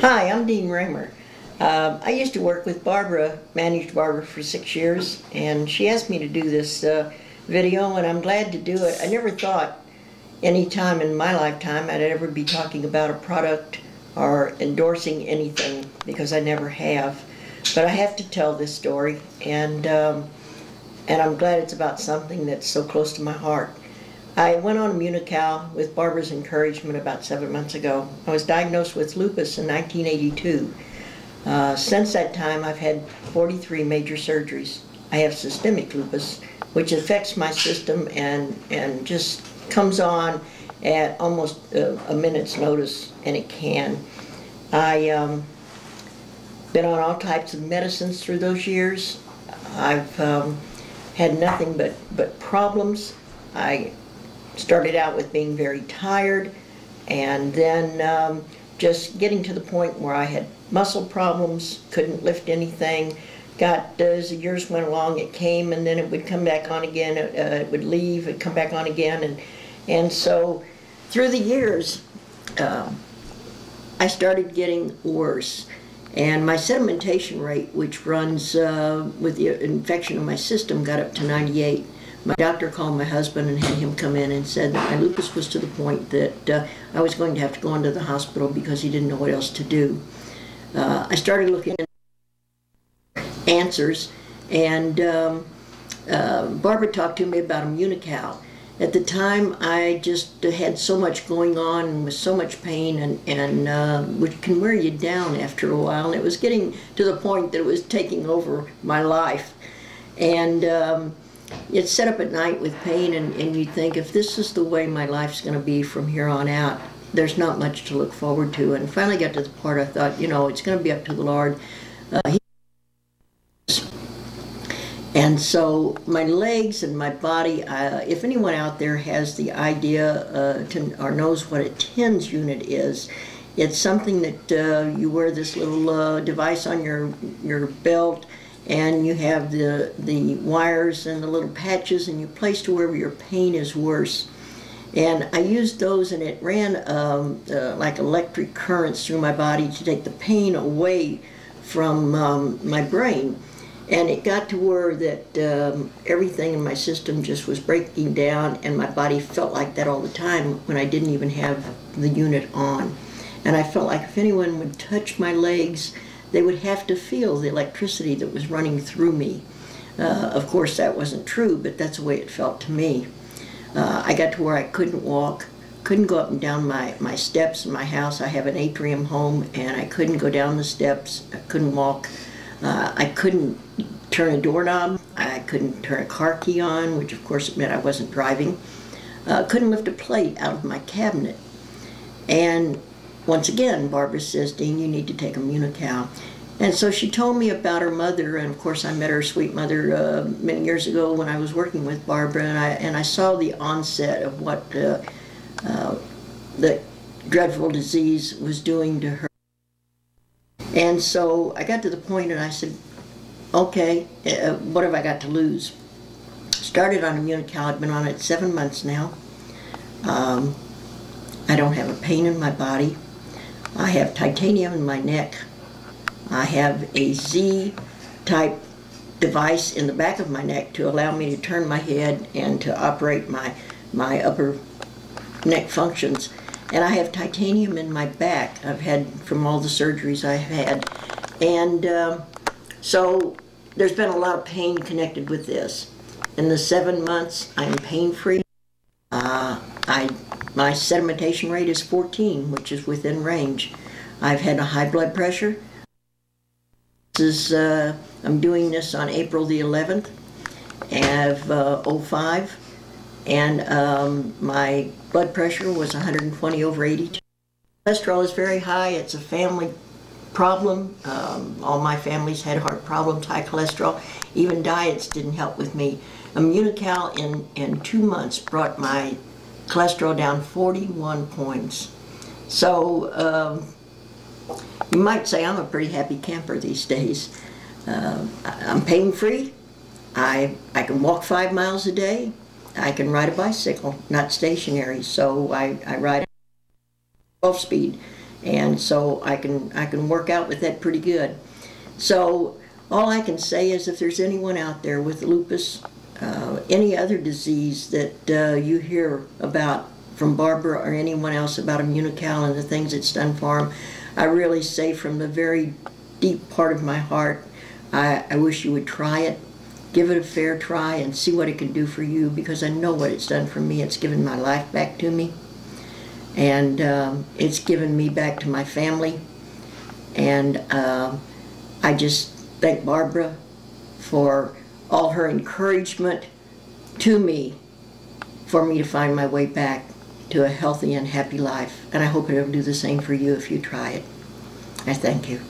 Hi, I'm Dean Raymer. I used to work with Barbara, managed Barbara for 6 years, and she asked me to do this video, and I'm glad to do it. I never thought any time in my lifetime I'd ever be talking about a product or endorsing anything, because I never have. But I have to tell this story, and I'm glad it's about something that's so close to my heart. I went on Immunocal with Barbara's encouragement about 7 months ago. I was diagnosed with lupus in 1982. Since that time, I've had 43 major surgeries. I have systemic lupus, which affects my system and just comes on at almost a minute's notice, and it can. I been on all types of medicines through those years. I've had nothing but problems. I started out with being very tired, and then just getting to the point where I had muscle problems, couldn't lift anything. As the years went along, it came, and then it would come back on again. It would leave, it'd come back on again, and so through the years, I started getting worse. And my sedimentation rate, which runs with the infection of my system, got up to 98. My doctor called my husband and had him come in and said that my lupus was to the point that I was going to have to go into the hospital because he didn't know what else to do. I started looking at answers, and Barbara talked to me about Immunocal. At the time, I just had so much going on and with so much pain, and which can wear you down after a while. And it was getting to the point that it was taking over my life. And you'd sit up at night with pain, and you'd think, if this is the way my life's going to be from here on out, there's not much to look forward to. And finally got to the part I thought, you know, it's going to be up to the Lord. And so my legs and my body, if anyone out there has the idea or knows what a TENS unit is, it's something that you wear this little device on your belt, and you have the wires and the little patches, and you place to wherever your pain is worse. And I used those, and it ran like electric currents through my body to take the pain away from my brain. And it got to where that everything in my system just was breaking down, and my body felt like that all the time when I didn't even have the unit on. And I felt like if anyone would touch my legs, they would have to feel the electricity that was running through me. Of course, that wasn't true, but that's the way it felt to me. I got to where I couldn't walk, couldn't go up and down my steps in my house. I have an atrium home, and I couldn't go down the steps. I couldn't walk. I couldn't turn a doorknob. I couldn't turn a car key on, which of course meant I wasn't driving. Couldn't lift a plate out of my cabinet. And once again, Barbara says, Dean, you need to take Immunocal. And so she told me about her mother, and of course I met her sweet mother many years ago when I was working with Barbara, and I saw the onset of what the dreadful disease was doing to her. And so I got to the point and I said, okay, what have I got to lose? Started on Immunocal. I've been on it 7 months now. I don't have a pain in my body. I have titanium in my neck. I have a Z-type device in the back of my neck to allow me to turn my head and to operate my upper neck functions. And I have titanium in my back. I've had from all the surgeries I've had. And so there's been a lot of pain connected with this. In the 7 months, I'm pain-free. My sedimentation rate is 14, which is within range. I've had a high blood pressure. I'm doing this on April the 11th of 05. And my blood pressure was 120/82. Cholesterol is very high. It's a family problem. All my families had heart problems, high cholesterol. Even diets didn't help with me. Immunocal in 2 months brought my cholesterol down 41 points. So you might say I'm a pretty happy camper these days. I'm pain-free. I can walk 5 miles a day. I can ride a bicycle, not stationary, so I ride 12 speed, and so I can work out with that pretty good. So all I can say is, if there's anyone out there with lupus, any other disease that you hear about from Barbara or anyone else about Immunocal and the things it's done for them, I really say from the very deep part of my heart, I wish you would try it. Give it a fair try and see what it can do for you, because I know what it's done for me. It's given my life back to me, and it's given me back to my family. And I just thank Barbara for all her encouragement to me, for me to find my way back to a healthy and happy life. And I hope it'll do the same for you if you try it. I thank you.